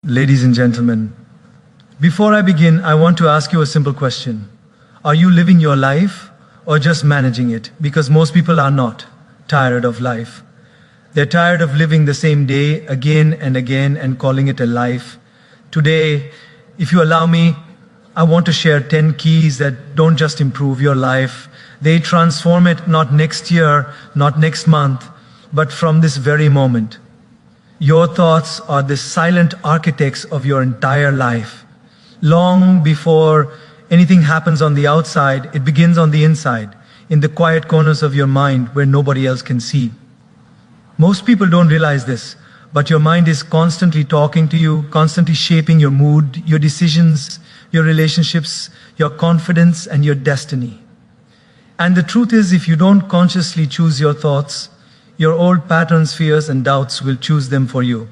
Ladies and gentlemen, before I begin, I want to ask you a simple question. Are you living your life or just managing it? Because most people are not tired of life. They're tired of living the same day again and again and calling it a life. Today, if you allow me, I want to share 10 keys that don't just improve your life. They transform it not next year, not next month, but from this very moment. Your thoughts are the silent architects of your entire life. Long before anything happens on the outside, it begins on the inside, in the quiet corners of your mind where nobody else can see. Most people don't realize this, but your mind is constantly talking to you, constantly shaping your mood, your decisions, your relationships, your confidence, and your destiny. And the truth is, if you don't consciously choose your thoughts, your old patterns, fears, and doubts will choose them for you.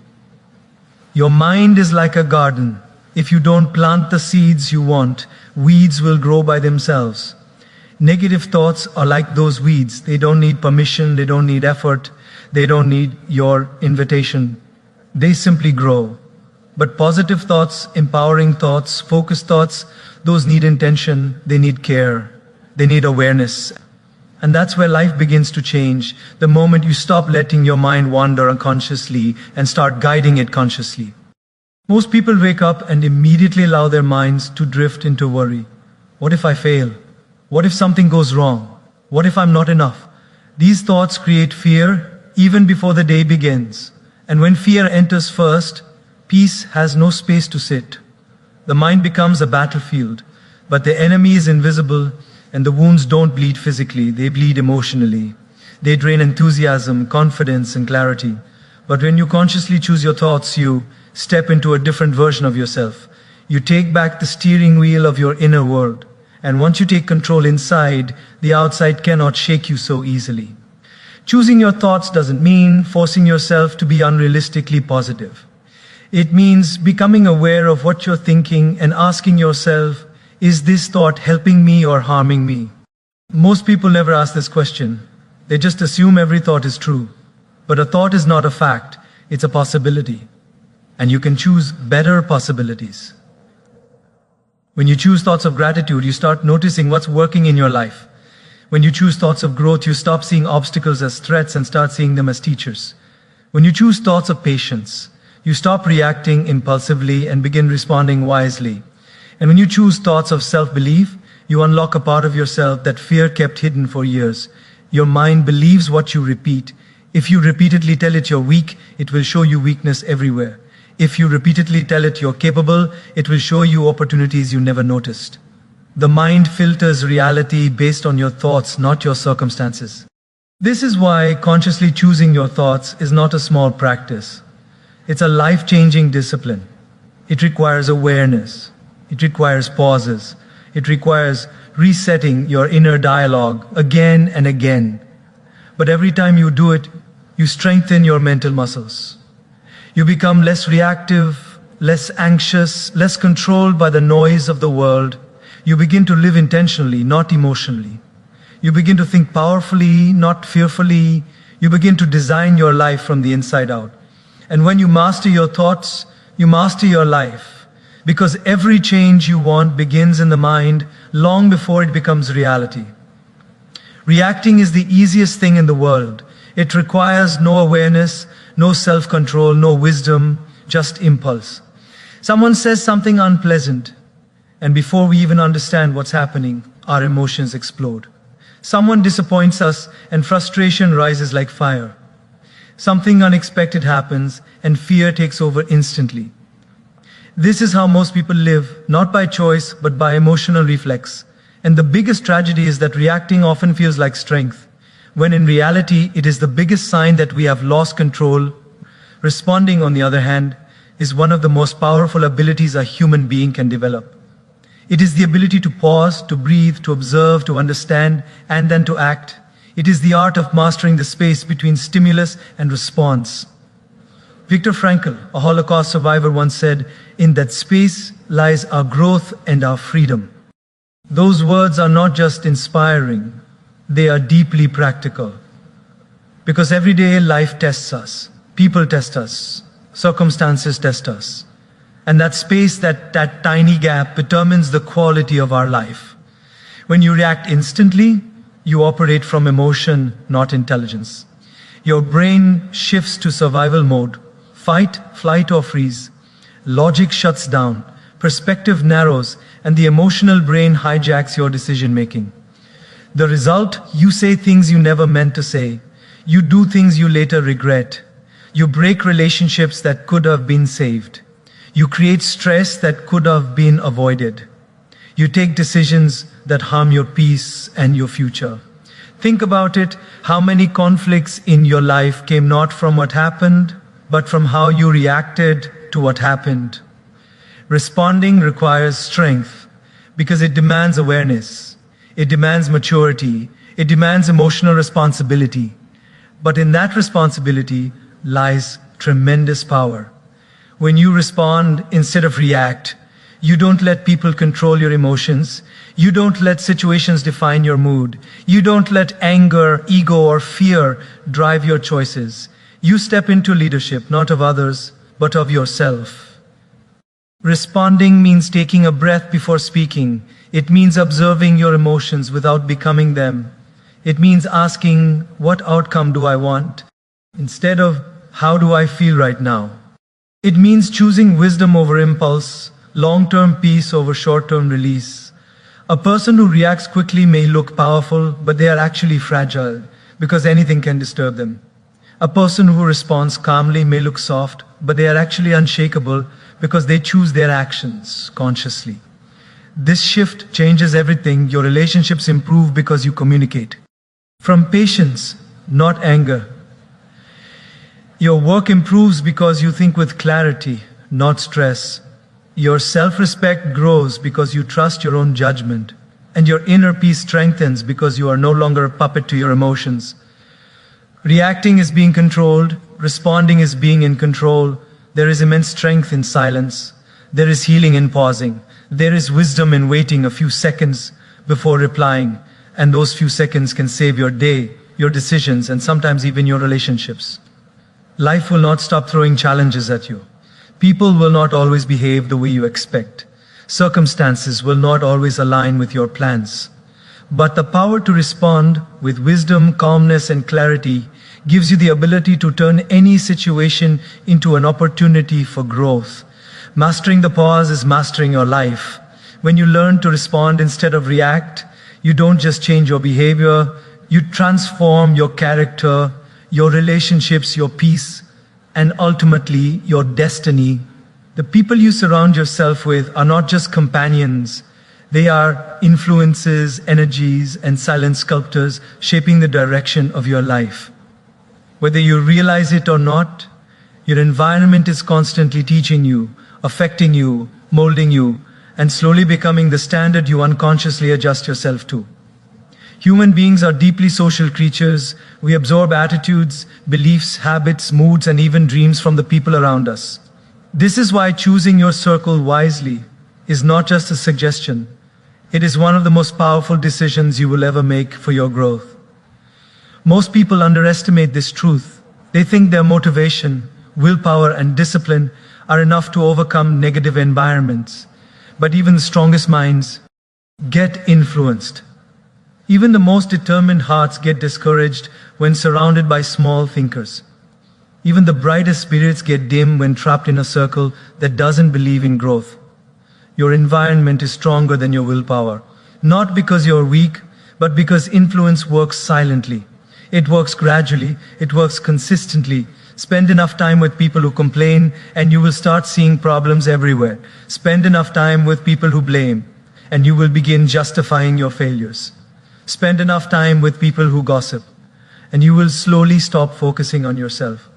Your mind is like a garden. If you don't plant the seeds you want, weeds will grow by themselves. Negative thoughts are like those weeds. They don't need permission, they don't need effort, they don't need your invitation. They simply grow. But positive thoughts, empowering thoughts, focused thoughts, those need intention, they need care, they need awareness. And that's where life begins to change, the moment you stop letting your mind wander unconsciously and start guiding it consciously. Most people wake up and immediately allow their minds to drift into worry. What if I fail? What if something goes wrong? What if I'm not enough? These thoughts create fear even before the day begins. And when fear enters first, peace has no space to sit. The mind becomes a battlefield, but the enemy is invisible. And the wounds don't bleed physically, they bleed emotionally. They drain enthusiasm, confidence, and clarity. But when you consciously choose your thoughts, you step into a different version of yourself. You take back the steering wheel of your inner world. And once you take control inside, the outside cannot shake you so easily. Choosing your thoughts doesn't mean forcing yourself to be unrealistically positive. It means becoming aware of what you're thinking and asking yourself, is this thought helping me or harming me? Most people never ask this question. They just assume every thought is true. But a thought is not a fact, it's a possibility. And you can choose better possibilities. When you choose thoughts of gratitude, you start noticing what's working in your life. When you choose thoughts of growth, you stop seeing obstacles as threats and start seeing them as teachers. When you choose thoughts of patience, you stop reacting impulsively and begin responding wisely. And when you choose thoughts of self-belief, you unlock a part of yourself that fear kept hidden for years. Your mind believes what you repeat. If you repeatedly tell it you're weak, it will show you weakness everywhere. If you repeatedly tell it you're capable, it will show you opportunities you never noticed. The mind filters reality based on your thoughts, not your circumstances. This is why consciously choosing your thoughts is not a small practice. It's a life-changing discipline. It requires awareness. It requires pauses. It requires resetting your inner dialogue again and again. But every time you do it, you strengthen your mental muscles. You become less reactive, less anxious, less controlled by the noise of the world. You begin to live intentionally, not emotionally. You begin to think powerfully, not fearfully. You begin to design your life from the inside out. And when you master your thoughts, you master your life. Because every change you want begins in the mind long before it becomes reality. Reacting is the easiest thing in the world. It requires no awareness, no self-control, no wisdom, just impulse. Someone says something unpleasant, and before we even understand what's happening, our emotions explode. Someone disappoints us, and frustration rises like fire. Something unexpected happens, and fear takes over instantly. This is how most people live, not by choice, but by emotional reflex. And the biggest tragedy is that reacting often feels like strength, when in reality, it is the biggest sign that we have lost control. Responding, on the other hand, is one of the most powerful abilities a human being can develop. It is the ability to pause, to breathe, to observe, to understand, and then to act. It is the art of mastering the space between stimulus and response. Viktor Frankl, a Holocaust survivor, once said, "In that space lies our growth and our freedom." Those words are not just inspiring, they are deeply practical. Because everyday life tests us, people test us, circumstances test us. And that space, that tiny gap, determines the quality of our life. When you react instantly, you operate from emotion, not intelligence. Your brain shifts to survival mode, fight, flight, or freeze. Logic shuts down, perspective narrows, and the emotional brain hijacks your decision making. The result, you say things you never meant to say. You do things you later regret. You break relationships that could have been saved. You create stress that could have been avoided. You take decisions that harm your peace and your future. Think about it. How many conflicts in your life came not from what happened, but from how you reacted to what happened? Responding requires strength because it demands awareness. It demands maturity. It demands emotional responsibility. But in that responsibility lies tremendous power. When you respond instead of react, you don't let people control your emotions. You don't let situations define your mood. You don't let anger, ego, or fear drive your choices. You step into leadership, not of others, but of yourself. Responding means taking a breath before speaking. It means observing your emotions without becoming them. It means asking, what outcome do I want? Instead of, how do I feel right now? It means choosing wisdom over impulse, long-term peace over short-term release. A person who reacts quickly may look powerful, but they are actually fragile because anything can disturb them. A person who responds calmly may look soft, but they are actually unshakable because they choose their actions consciously. This shift changes everything. Your relationships improve because you communicate. From patience, not anger. Your work improves because you think with clarity, not stress. Your self-respect grows because you trust your own judgment. And your inner peace strengthens because you are no longer a puppet to your emotions. Reacting is being controlled. Responding is being in control. There is immense strength in silence. There is healing in pausing. There is wisdom in waiting a few seconds before replying. And those few seconds can save your day, your decisions, and sometimes even your relationships. Life will not stop throwing challenges at you. People will not always behave the way you expect. Circumstances will not always align with your plans. But the power to respond with wisdom, calmness, and clarity gives you the ability to turn any situation into an opportunity for growth. Mastering the pause is mastering your life. When you learn to respond instead of react, you don't just change your behavior, you transform your character, your relationships, your peace, and ultimately your destiny. The people you surround yourself with are not just companions. They are influences, energies, and silent sculptors shaping the direction of your life. Whether you realize it or not, your environment is constantly teaching you, affecting you, molding you, and slowly becoming the standard you unconsciously adjust yourself to. Human beings are deeply social creatures. We absorb attitudes, beliefs, habits, moods, and even dreams from the people around us. This is why choosing your circle wisely is not just a suggestion. It is one of the most powerful decisions you will ever make for your growth. Most people underestimate this truth. They think their motivation, willpower, and discipline are enough to overcome negative environments. But even the strongest minds get influenced. Even the most determined hearts get discouraged when surrounded by small thinkers. Even the brightest spirits get dim when trapped in a circle that doesn't believe in growth. Your environment is stronger than your willpower, not because you're weak, but because influence works silently. It works gradually, it works consistently. Spend enough time with people who complain, and you will start seeing problems everywhere. Spend enough time with people who blame, and you will begin justifying your failures. Spend enough time with people who gossip, and you will slowly stop focusing on yourself.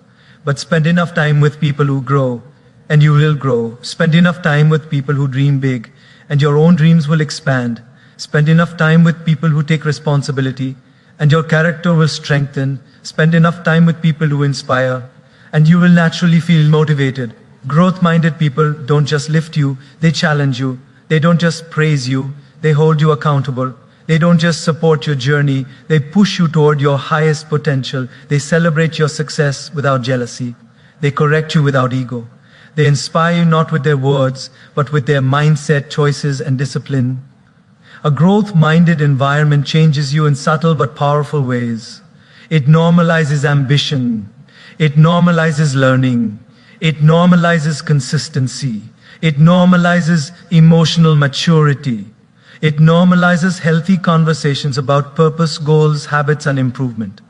But spend enough time with people who grow, and you will grow. Spend enough time with people who dream big, and your own dreams will expand. Spend enough time with people who take responsibility, and your character will strengthen. Spend enough time with people who inspire, and you will naturally feel motivated. Growth-minded people don't just lift you, they challenge you. They don't just praise you, they hold you accountable. They don't just support your journey, they push you toward your highest potential. They celebrate your success without jealousy. They correct you without ego. They inspire you not with their words, but with their mindset, choices, and discipline. A growth-minded environment changes you in subtle but powerful ways. It normalizes ambition. It normalizes learning. It normalizes consistency. It normalizes emotional maturity. It normalizes healthy conversations about purpose, goals, habits, and improvement.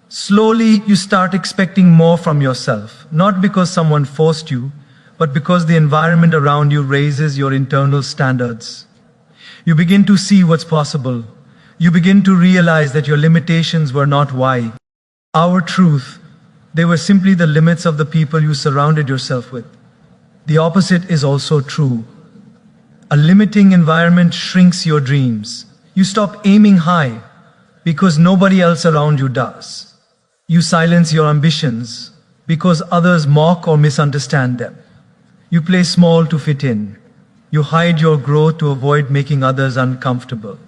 Slowly, you start expecting more from yourself, not because someone forced you, but because the environment around you raises your internal standards. You begin to see what's possible. You begin to realize that your limitations were not why. Our truth, they were simply the limits of the people you surrounded yourself with. The opposite is also true. A limiting environment shrinks your dreams. You stop aiming high because nobody else around you does. You silence your ambitions because others mock or misunderstand them. You play small to fit in. You hide your growth to avoid making others uncomfortable.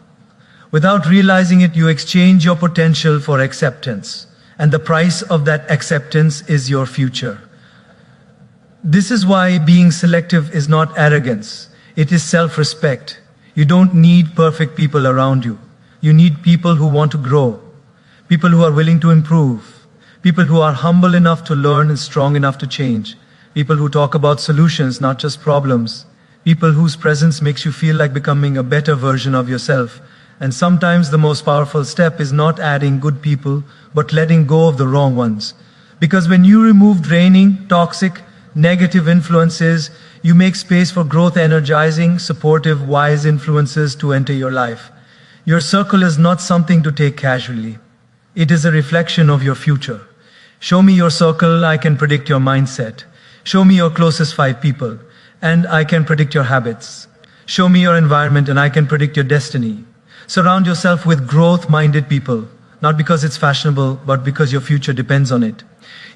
Without realizing it, you exchange your potential for acceptance, and the price of that acceptance is your future. This is why being selective is not arrogance, it is self-respect. You don't need perfect people around you. You need people who want to grow, people who are willing to improve, people who are humble enough to learn and strong enough to change, people who talk about solutions, not just problems, people whose presence makes you feel like becoming a better version of yourself. And sometimes the most powerful step is not adding good people, but letting go of the wrong ones. Because when you remove draining, toxic, negative influences, you make space for growth, energizing, supportive, wise influences to enter your life. Your circle is not something to take casually. It is a reflection of your future. Show me your circle, I can predict your mindset. Show me your closest 5 people, and I can predict your habits. Show me your environment, and I can predict your destiny. Surround yourself with growth-minded people, not because it's fashionable, but because your future depends on it.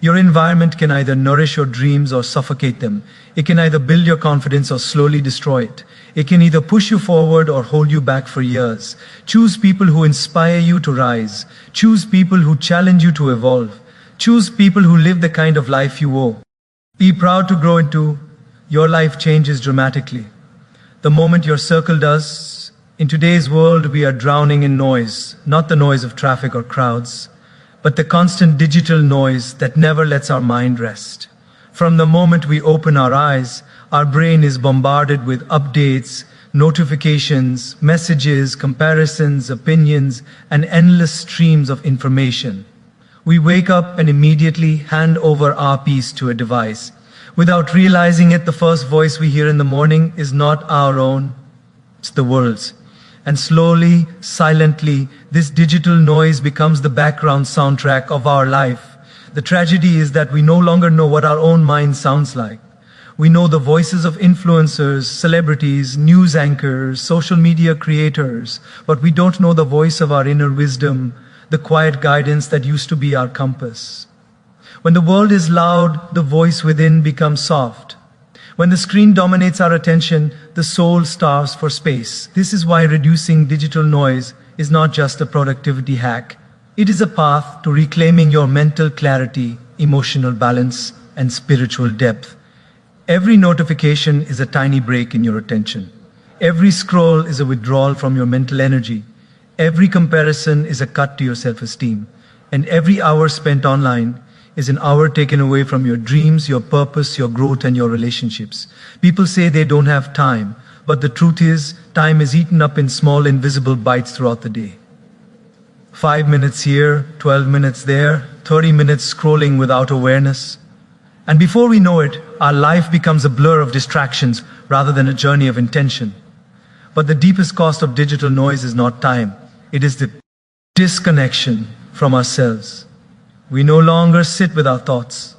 Your environment can either nourish your dreams or suffocate them. It can either build your confidence or slowly destroy it. It can either push you forward or hold you back for years. Choose people who inspire you to rise. Choose people who challenge you to evolve. Choose people who live the kind of life you owe. Be proud to grow into. Your life changes dramatically. The moment your circle does. In today's world, we are drowning in noise, not the noise of traffic or crowds, but the constant digital noise that never lets our mind rest. From the moment we open our eyes, our brain is bombarded with updates, notifications, messages, comparisons, opinions, and endless streams of information. We wake up and immediately hand over our peace to a device. Without realizing it, the first voice we hear in the morning is not our own, it's the world's. And slowly, silently, this digital noise becomes the background soundtrack of our life. The tragedy is that we no longer know what our own mind sounds like. We know the voices of influencers, celebrities, news anchors, social media creators, but we don't know the voice of our inner wisdom, the quiet guidance that used to be our compass. When the world is loud, the voice within becomes soft. When the screen dominates our attention, the soul starves for space. This is why reducing digital noise is not just a productivity hack. It is a path to reclaiming your mental clarity, emotional balance, and spiritual depth. Every notification is a tiny break in your attention. Every scroll is a withdrawal from your mental energy. Every comparison is a cut to your self-esteem. And every hour spent online is an hour taken away from your dreams, your purpose, your growth, and your relationships. People say they don't have time, but the truth is, time is eaten up in small, invisible bites throughout the day. 5 minutes here, 12 minutes there, 30 minutes scrolling without awareness. And before we know it, our life becomes a blur of distractions rather than a journey of intention. But the deepest cost of digital noise is not time. It is the disconnection from ourselves. We no longer sit with our thoughts.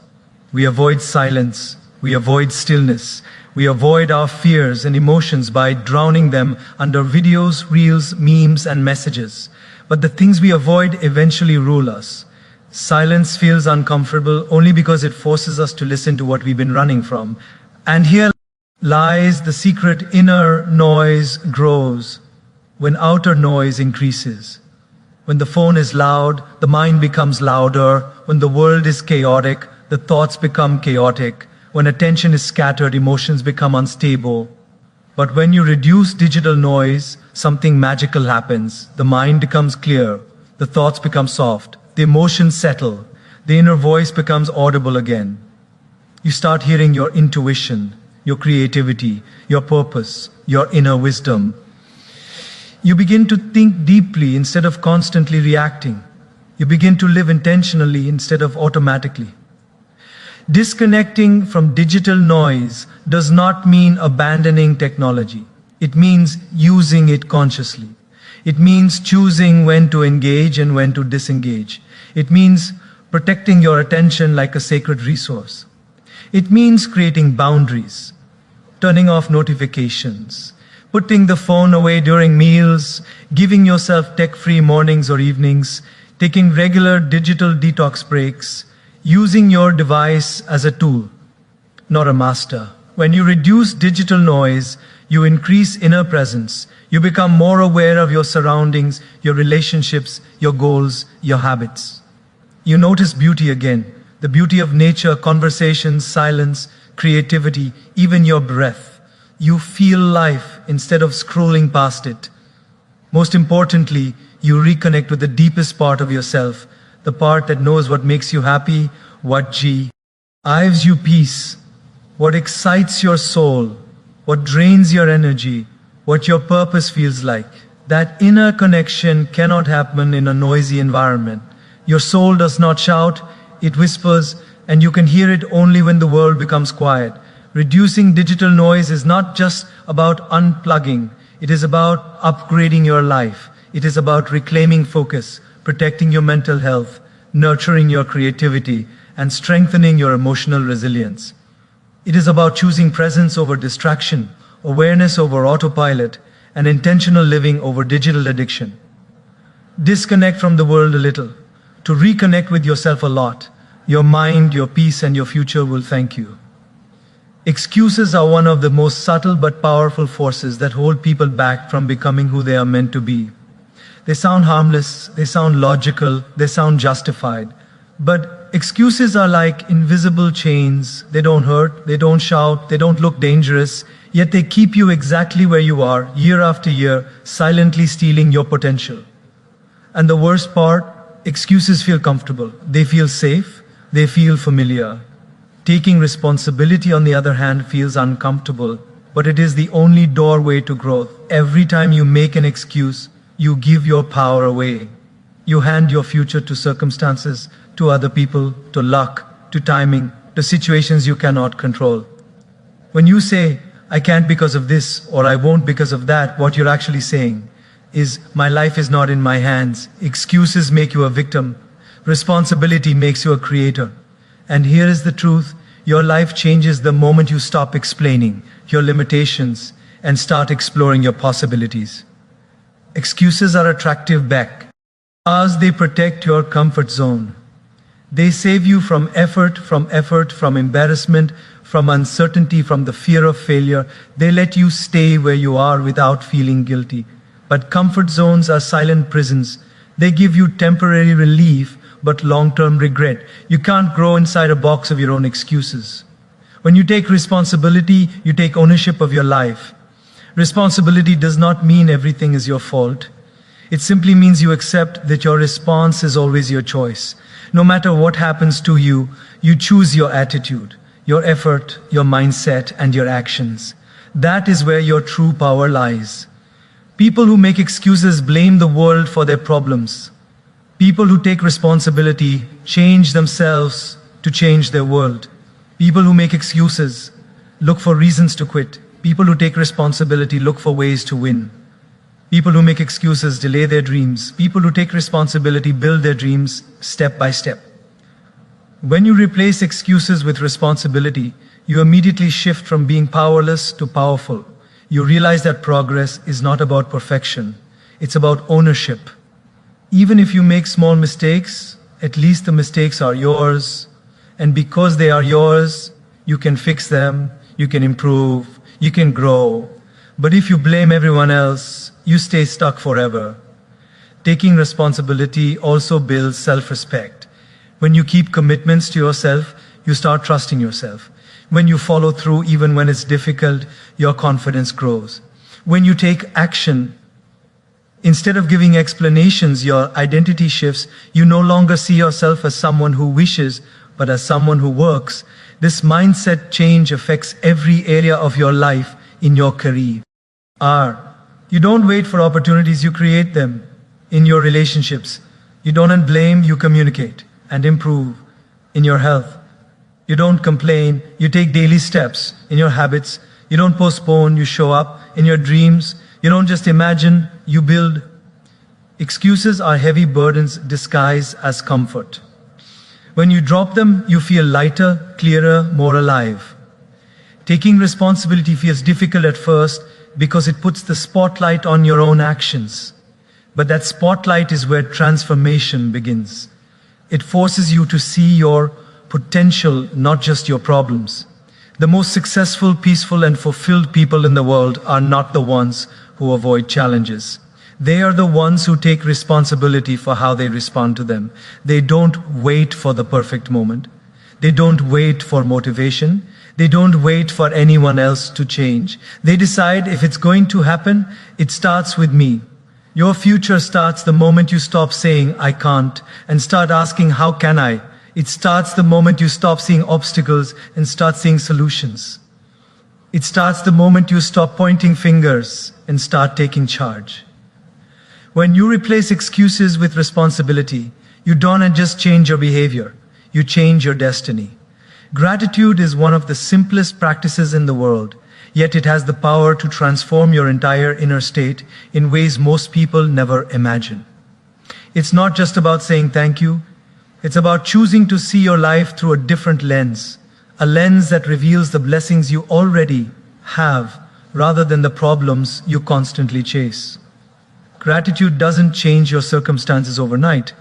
We avoid silence. We avoid stillness. We avoid our fears and emotions by drowning them under videos, reels, memes, and messages. But the things we avoid eventually rule us. Silence feels uncomfortable only because it forces us to listen to what we've been running from. And here lies the secret: inner noise grows when outer noise increases. When the phone is loud, the mind becomes louder. When the world is chaotic, the thoughts become chaotic. When attention is scattered, emotions become unstable. But when you reduce digital noise, something magical happens. The mind becomes clear, the thoughts become soft, the emotions settle, the inner voice becomes audible again. You start hearing your intuition, your creativity, your purpose, your inner wisdom. You begin to think deeply instead of constantly reacting. You begin to live intentionally instead of automatically. Disconnecting from digital noise does not mean abandoning technology. It means using it consciously. It means choosing when to engage and when to disengage. It means protecting your attention like a sacred resource. It means creating boundaries, turning off notifications, putting the phone away during meals, giving yourself tech-free mornings or evenings, taking regular digital detox breaks, using your device as a tool, not a master. When you reduce digital noise, you increase inner presence. You become more aware of your surroundings, your relationships, your goals, your habits. You notice beauty again, the beauty of nature, conversations, silence, creativity, even your breath. You feel life instead of scrolling past it. Most importantly, you reconnect with the deepest part of yourself, the part that knows what makes you happy, what gives you peace, what excites your soul, what drains your energy, what your purpose feels like. That inner connection cannot happen in a noisy environment. Your soul does not shout, it whispers, and you can hear it only when the world becomes quiet. Reducing digital noise is not just about unplugging, it is about upgrading your life. It is about reclaiming focus, protecting your mental health, nurturing your creativity, and strengthening your emotional resilience. It is about choosing presence over distraction, awareness over autopilot, and intentional living over digital addiction. Disconnect from the world a little, to reconnect with yourself a lot. Your mind, your peace, and your future will thank you. Excuses are one of the most subtle but powerful forces that hold people back from becoming who they are meant to be. They sound harmless, they sound logical, they sound justified. But excuses are like invisible chains. They don't hurt, they don't shout, they don't look dangerous, yet they keep you exactly where you are, year after year, silently stealing your potential. And the worst part, excuses feel comfortable. They feel safe, they feel familiar. Taking responsibility, on the other hand, feels uncomfortable, but it is the only doorway to growth. Every time you make an excuse, you give your power away. You hand your future to circumstances, to other people, to luck, to timing, to situations you cannot control. When you say, I can't because of this, or I won't because of that, what you're actually saying is, my life is not in my hands. Excuses make you a victim. Responsibility makes you a creator. And here is the truth, your life changes the moment you stop explaining your limitations and start exploring your possibilities. Excuses are attractive because they protect your comfort zone. They save you from effort, from embarrassment, from uncertainty, from the fear of failure. They let you stay where you are without feeling guilty. But comfort zones are silent prisons. They give you temporary relief, but long-term regret. You can't grow inside a box of your own excuses. When you take responsibility, you take ownership of your life. Responsibility does not mean everything is your fault. It simply means you accept that your response is always your choice. No matter what happens to you, you choose your attitude, your effort, your mindset, and your actions. That is where your true power lies. People who make excuses blame the world for their problems. People who take responsibility change themselves to change their world. People who make excuses look for reasons to quit. People who take responsibility look for ways to win. People who make excuses delay their dreams. People who take responsibility build their dreams step by step. When you replace excuses with responsibility, you immediately shift from being powerless to powerful. You realize that progress is not about perfection. It's about ownership. Even if you make small mistakes, at least the mistakes are yours. And because they are yours, you can fix them, you can improve, you can grow. But if you blame everyone else, you stay stuck forever. Taking responsibility also builds self-respect. When you keep commitments to yourself, you start trusting yourself. When you follow through even when it's difficult, your confidence grows. When you take action, instead of giving explanations, your identity shifts. You no longer see yourself as someone who wishes, but as someone who works. This mindset change affects every area of your life in your career. You don't wait for opportunities, you create them. In your relationships, you don't blame, you communicate and improve. In your health, you don't complain, you take daily steps. In your habits, you don't postpone, you show up. In your dreams, you don't just imagine, you build. Excuses are heavy burdens disguised as comfort. When you drop them, you feel lighter, clearer, more alive. Taking responsibility feels difficult at first because it puts the spotlight on your own actions. But that spotlight is where transformation begins. It forces you to see your potential, not just your problems. The most successful, peaceful, and fulfilled people in the world are not the ones who avoid challenges. They are the ones who take responsibility for how they respond to them. They don't wait for the perfect moment. They don't wait for motivation. They don't wait for anyone else to change. They decide, if it's going to happen, it starts with me. Your future starts the moment you stop saying, I can't, and start asking, how can I? It starts the moment you stop seeing obstacles and start seeing solutions. It starts the moment you stop pointing fingers and start taking charge. When you replace excuses with responsibility, you don't just change your behavior, you change your destiny. Gratitude is one of the simplest practices in the world, yet it has the power to transform your entire inner state in ways most people never imagine. It's not just about saying thank you, it's about choosing to see your life through a different lens, a lens that reveals the blessings you already have rather than the problems you constantly chase. Gratitude doesn't change your circumstances overnight,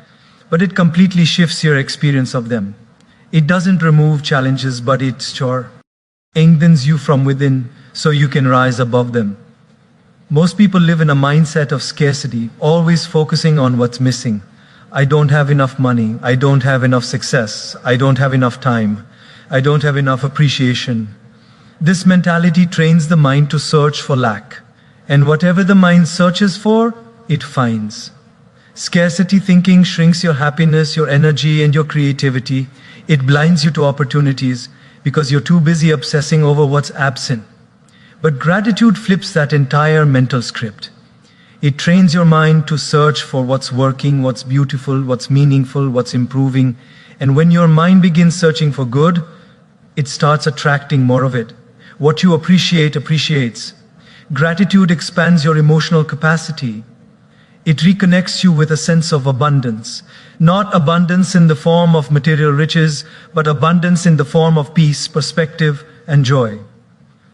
but it completely shifts your experience of them. It doesn't remove challenges, but it strengthens you from within so you can rise above them. Most people live in a mindset of scarcity, always focusing on what's missing. I don't have enough money, I don't have enough success, I don't have enough time, I don't have enough appreciation. This mentality trains the mind to search for lack, and whatever the mind searches for, it finds. Scarcity thinking shrinks your happiness, your energy, and your creativity. It blinds you to opportunities because you're too busy obsessing over what's absent. But gratitude flips that entire mental script. It trains your mind to search for what's working, what's beautiful, what's meaningful, what's improving. And when your mind begins searching for good, it starts attracting more of it. What you appreciate appreciates. Gratitude expands your emotional capacity. It reconnects you with a sense of abundance. Not abundance in the form of material riches, but abundance in the form of peace, perspective, and joy.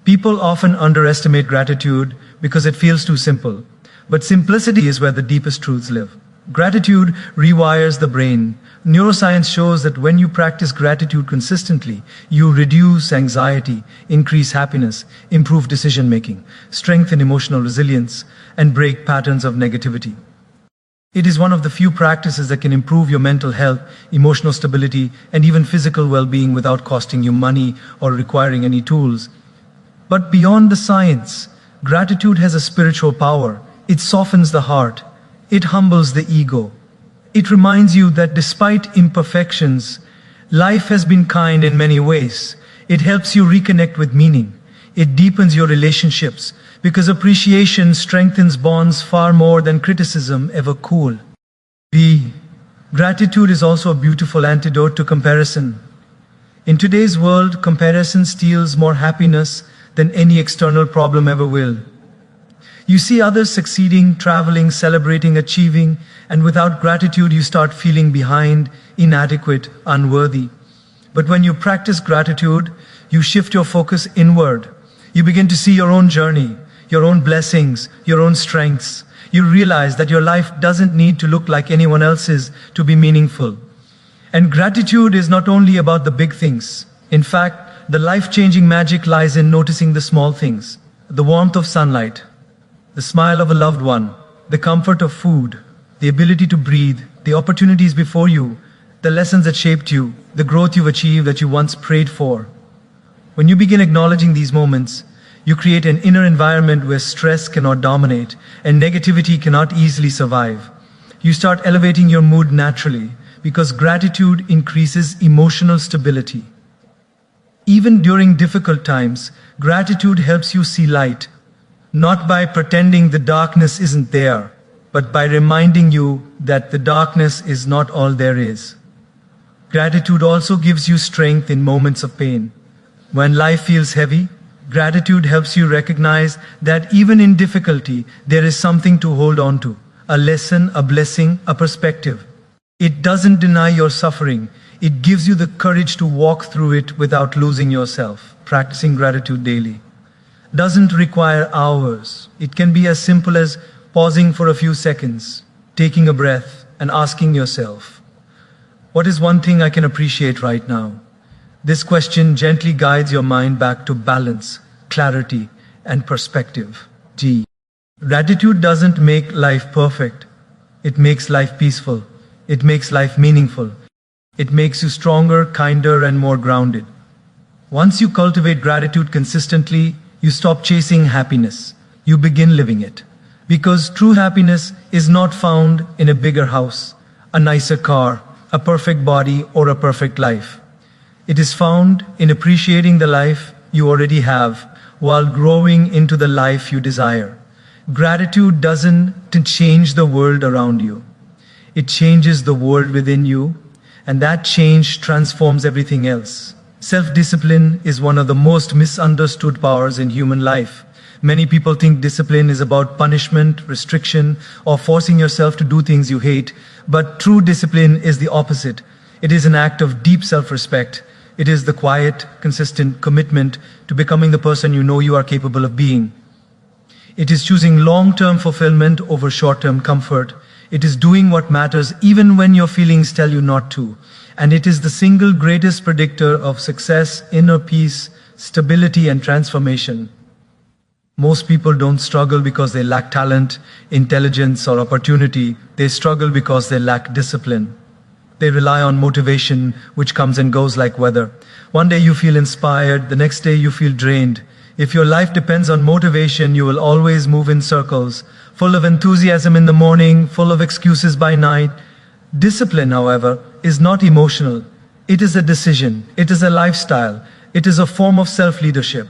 People often underestimate gratitude because it feels too simple. But simplicity is where the deepest truths live. Gratitude rewires the brain. Neuroscience shows that when you practice gratitude consistently, you reduce anxiety, increase happiness, improve decision-making, strengthen emotional resilience, and break patterns of negativity. It is one of the few practices that can improve your mental health, emotional stability, and even physical well-being without costing you money or requiring any tools. But beyond the science, gratitude has a spiritual power. It softens the heart. It humbles the ego. It reminds you that despite imperfections, life has been kind in many ways. It helps you reconnect with meaning. It deepens your relationships because appreciation strengthens bonds far more than criticism ever could. Gratitude is also a beautiful antidote to comparison. In today's world, comparison steals more happiness than any external problem ever will. You see others succeeding, traveling, celebrating, achieving, and without gratitude you start feeling behind, inadequate, unworthy. But when you practice gratitude, you shift your focus inward. You begin to see your own journey, your own blessings, your own strengths. You realize that your life doesn't need to look like anyone else's to be meaningful. And gratitude is not only about the big things. In fact, the life-changing magic lies in noticing the small things. The warmth of sunlight, the smile of a loved one, the comfort of food, the ability to breathe, the opportunities before you, the lessons that shaped you, the growth you've achieved that you once prayed for. When you begin acknowledging these moments, you create an inner environment where stress cannot dominate and negativity cannot easily survive. You start elevating your mood naturally because gratitude increases emotional stability. Even during difficult times, gratitude helps you see light, not by pretending the darkness isn't there, but by reminding you that the darkness is not all there is. Gratitude also gives you strength in moments of pain. When life feels heavy, gratitude helps you recognize that even in difficulty, there is something to hold on to, a lesson, a blessing, a perspective. It doesn't deny your suffering, it gives you the courage to walk through it without losing yourself. Practicing gratitude daily doesn't require hours. It can be as simple as pausing for a few seconds, taking a breath, and asking yourself, what is one thing I can appreciate right now? This question gently guides your mind back to balance, clarity, and perspective. G. Gratitude doesn't make life perfect. It makes life peaceful. It makes life meaningful. It makes you stronger, kinder, and more grounded. Once you cultivate gratitude consistently, you stop chasing happiness. You begin living it. Because true happiness is not found in a bigger house, a nicer car, a perfect body, or a perfect life. It is found in appreciating the life you already have while growing into the life you desire. Gratitude doesn't change the world around you. It changes the world within you, and that change transforms everything else. Self-discipline is one of the most misunderstood powers in human life. Many people think discipline is about punishment, restriction, or forcing yourself to do things you hate, but true discipline is the opposite. It is an act of deep self-respect. It is the quiet, consistent commitment to becoming the person you know you are capable of being. It is choosing long-term fulfillment over short-term comfort. It is doing what matters even when your feelings tell you not to. And it is the single greatest predictor of success, inner peace, stability, and transformation. Most people don't struggle because they lack talent, intelligence, or opportunity. They struggle because they lack discipline. They rely on motivation, which comes and goes like weather. One day you feel inspired, the next day you feel drained. If your life depends on motivation, you will always move in circles, full of enthusiasm in the morning, full of excuses by night. Discipline, however, is not emotional. It is a decision. It is a lifestyle. It is a form of self-leadership.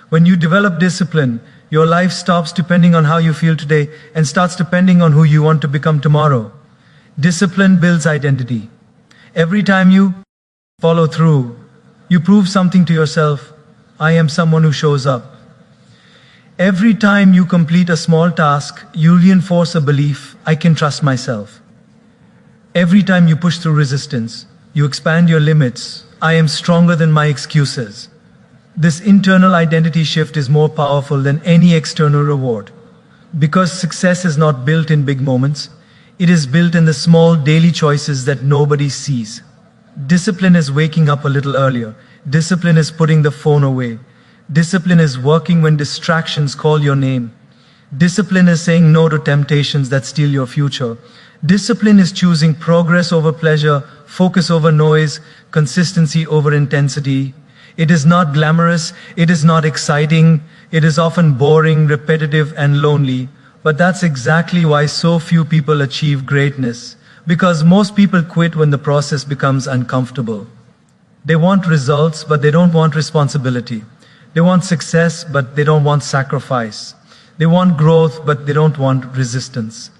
When you develop discipline, your life stops depending on how you feel today and starts depending on who you want to become tomorrow. Discipline builds identity. Every time you follow through, you prove something to yourself. I am someone who shows up. Every time you complete a small task, you reinforce a belief, I can trust myself. Every time you push through resistance, you expand your limits. I am stronger than my excuses. This internal identity shift is more powerful than any external reward. Because success is not built in big moments, it is built in the small daily choices that nobody sees. Discipline is waking up a little earlier. Discipline is putting the phone away. Discipline is working when distractions call your name. Discipline is saying no to temptations that steal your future. Discipline is choosing progress over pleasure, focus over noise, consistency over intensity. It is not glamorous, it is not exciting, it is often boring, repetitive, and lonely. But that's exactly why so few people achieve greatness. Because most people quit when the process becomes uncomfortable. They want results, but they don't want responsibility. They want success, but they don't want sacrifice. They want growth, but they don't want resistance.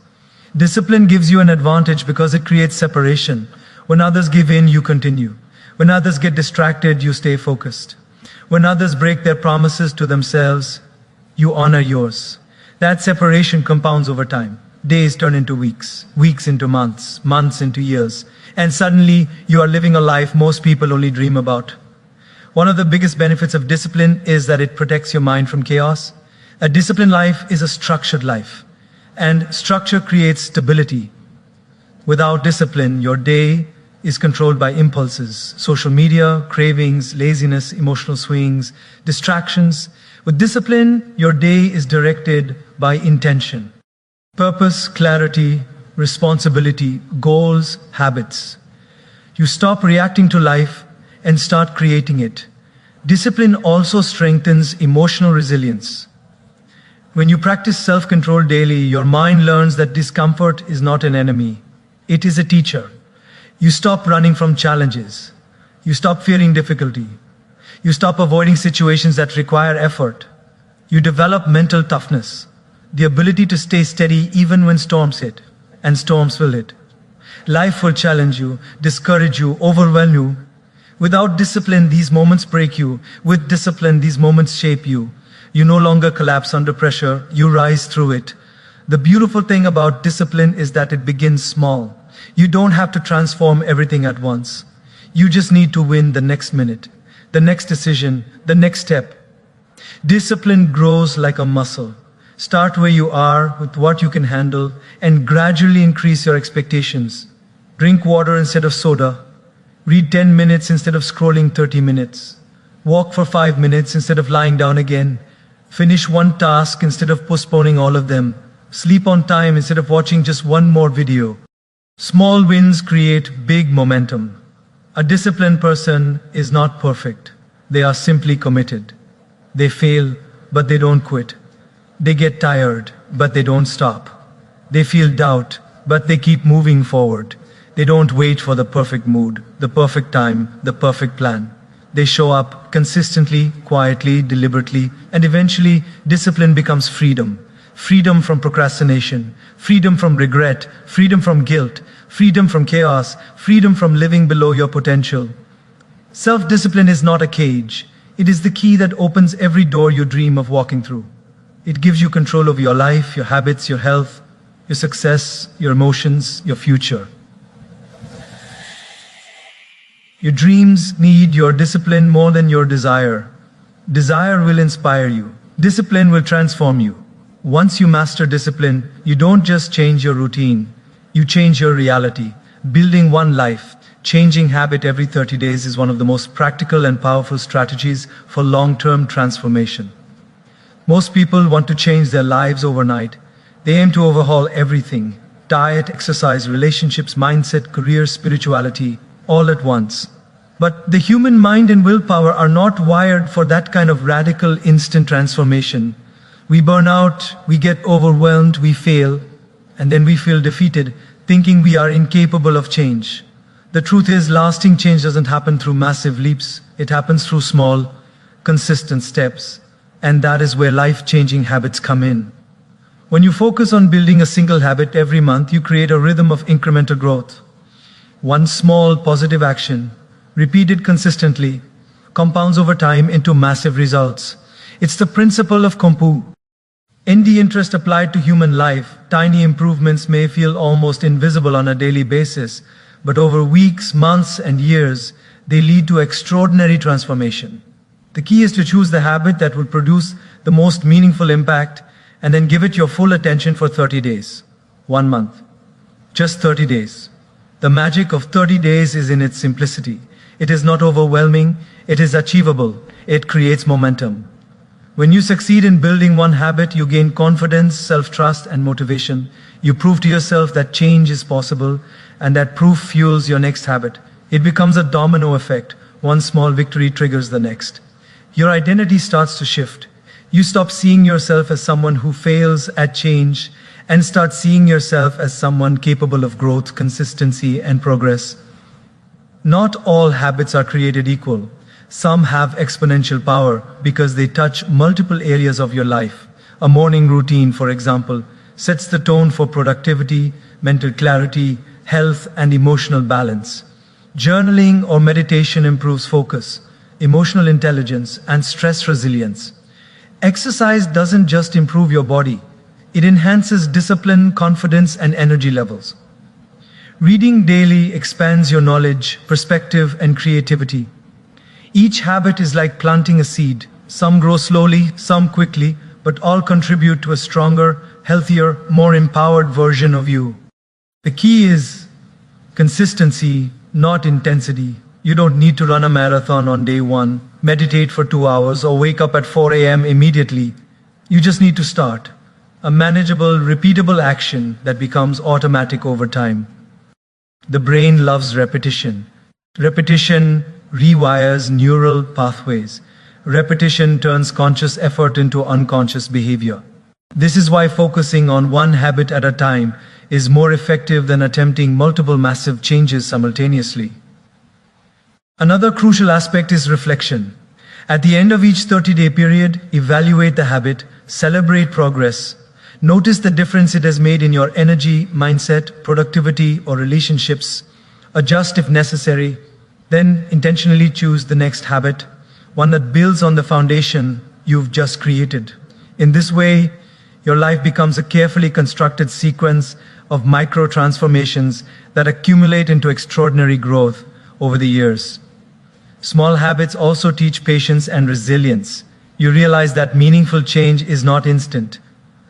Discipline gives you an advantage because it creates separation. When others give in, you continue. When others get distracted, you stay focused. When others break their promises to themselves, you honor yours. That separation compounds over time. Days turn into weeks, weeks into months, months into years, and suddenly you are living a life most people only dream about. One of the biggest benefits of discipline is that it protects your mind from chaos. A disciplined life is a structured life, and structure creates stability. Without discipline, your day is controlled by impulses, social media, cravings, laziness, emotional swings, distractions. With discipline, your day is directed by intention. Purpose, clarity, responsibility, goals, habits. You stop reacting to life and start creating it. Discipline also strengthens emotional resilience. When you practice self-control daily, your mind learns that discomfort is not an enemy. It is a teacher. You stop running from challenges. You stop fearing difficulty. You stop avoiding situations that require effort. You develop mental toughness, the ability to stay steady even when storms hit, and storms will hit. Life will challenge you, discourage you, overwhelm you. Without discipline, these moments break you. With discipline, these moments shape you. You no longer collapse under pressure, you rise through it. The beautiful thing about discipline is that it begins small. You don't have to transform everything at once. You just need to win the next minute, the next decision, the next step. Discipline grows like a muscle. Start where you are with what you can handle and gradually increase your expectations. Drink water instead of soda. Read 10 minutes instead of scrolling 30 minutes. Walk for 5 minutes instead of lying down again. Finish one task instead of postponing all of them. Sleep on time instead of watching just one more video. Small wins create big momentum. A disciplined person is not perfect. They are simply committed. They fail, but they don't quit. They get tired, but they don't stop. They feel doubt, but they keep moving forward. They don't wait for the perfect mood, the perfect time, the perfect plan. They show up consistently, quietly, deliberately, and eventually discipline becomes freedom. Freedom from procrastination, freedom from regret, freedom from guilt, freedom from chaos, freedom from living below your potential. Self-discipline is not a cage. It is the key that opens every door you dream of walking through. It gives you control over your life, your habits, your health, your success, your emotions, your future. Your dreams need your discipline more than your desire. Desire will inspire you. Discipline will transform you. Once you master discipline, you don't just change your routine, you change your reality. Building one life, changing habit every 30 days is one of the most practical and powerful strategies for long-term transformation. Most people want to change their lives overnight. They aim to overhaul everything: diet, exercise, relationships, mindset, career, spirituality, all at once. But the human mind and willpower are not wired for that kind of radical instant transformation. We burn out, we get overwhelmed, we fail, and then we feel defeated, thinking we are incapable of change. The truth is, lasting change doesn't happen through massive leaps. It happens through small, consistent steps. And that is where life-changing habits come in. When you focus on building a single habit every month, you create a rhythm of incremental growth. One small positive action, repeated consistently, compounds over time into massive results. It's the principle of compound interest applied to human life. Tiny improvements may feel almost invisible on a daily basis, but over weeks, months, and years, they lead to extraordinary transformation. The key is to choose the habit that will produce the most meaningful impact and then give it your full attention for 30 days, 1 month, just 30 days. The magic of 30 days is in its simplicity. It is not overwhelming, it is achievable, it creates momentum. When you succeed in building one habit, you gain confidence, self-trust, and motivation. You prove to yourself that change is possible, and that proof fuels your next habit. It becomes a domino effect. One small victory triggers the next. Your identity starts to shift. You stop seeing yourself as someone who fails at change and start seeing yourself as someone capable of growth, consistency, and progress. Not all habits are created equal. Some have exponential power because they touch multiple areas of your life. A morning routine, for example, sets the tone for productivity, mental clarity, health, and emotional balance. Journaling or meditation improves focus, emotional intelligence, and stress resilience. Exercise doesn't just improve your body, it enhances discipline, confidence, and energy levels. Reading daily expands your knowledge, perspective, and creativity. Each habit is like planting a seed. Some grow slowly, some quickly, but all contribute to a stronger, healthier, more empowered version of you. The key is consistency, not intensity. You don't need to run a marathon on day 1, meditate for 2 hours, or wake up at 4 a.m. immediately. You just need to start. A manageable, repeatable action that becomes automatic over time. The brain loves repetition. Repetition rewires neural pathways. Repetition turns conscious effort into unconscious behavior. This is why focusing on one habit at a time is more effective than attempting multiple massive changes simultaneously. Another crucial aspect is reflection. At the end of each 30-day period, evaluate the habit, celebrate progress, notice the difference it has made in your energy, mindset, productivity, or relationships, adjust if necessary, then intentionally choose the next habit, one that builds on the foundation you've just created. In this way, your life becomes a carefully constructed sequence of micro transformations that accumulate into extraordinary growth over the years. Small habits also teach patience and resilience. You realize that meaningful change is not instant.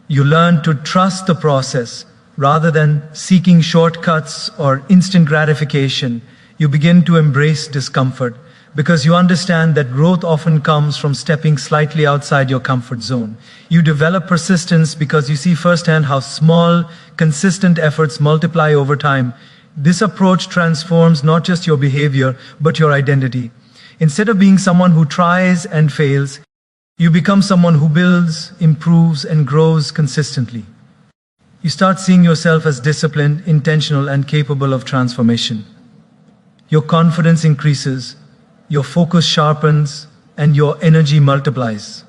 You learn to trust the process rather than seeking shortcuts or instant gratification. You begin to embrace discomfort because you understand that growth often comes from stepping slightly outside your comfort zone. You develop persistence because you see firsthand how small, consistent efforts multiply over time. This approach transforms not just your behavior, but your identity. Instead of being someone who tries and fails, you become someone who builds, improves, and grows consistently. You start seeing yourself as disciplined, intentional, and capable of transformation. Your confidence increases, your focus sharpens, and your energy multiplies.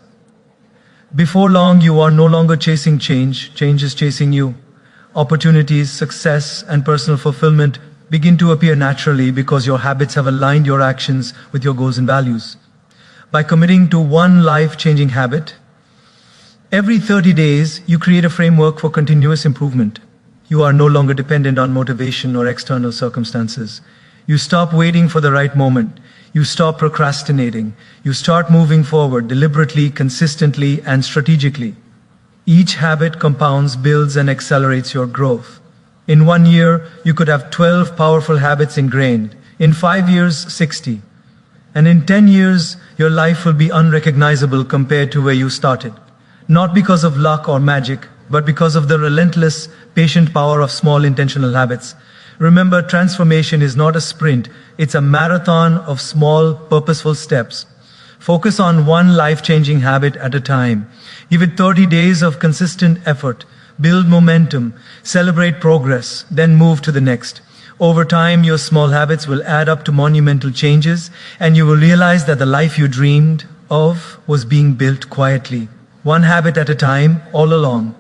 Before long, you are no longer chasing change, change is chasing you. Opportunities, success, and personal fulfillment begin to appear naturally because your habits have aligned your actions with your goals and values. By committing to one life-changing habit, every 30 days, you create a framework for continuous improvement. You are no longer dependent on motivation or external circumstances. You stop waiting for the right moment. You stop procrastinating. You start moving forward deliberately, consistently, and strategically. Each habit compounds, builds, and accelerates your growth. In 1 year, you could have 12 powerful habits ingrained. In 5 years, 60. And in 10 years, your life will be unrecognizable compared to where you started. Not because of luck or magic, but because of the relentless, patient power of small intentional habits. Remember, transformation is not a sprint, it's a marathon of small, purposeful steps. Focus on one life-changing habit at a time. Give it 30 days of consistent effort. Build momentum, celebrate progress, then move to the next. Over time, your small habits will add up to monumental changes, and you will realize that the life you dreamed of was being built quietly, one habit at a time, all along.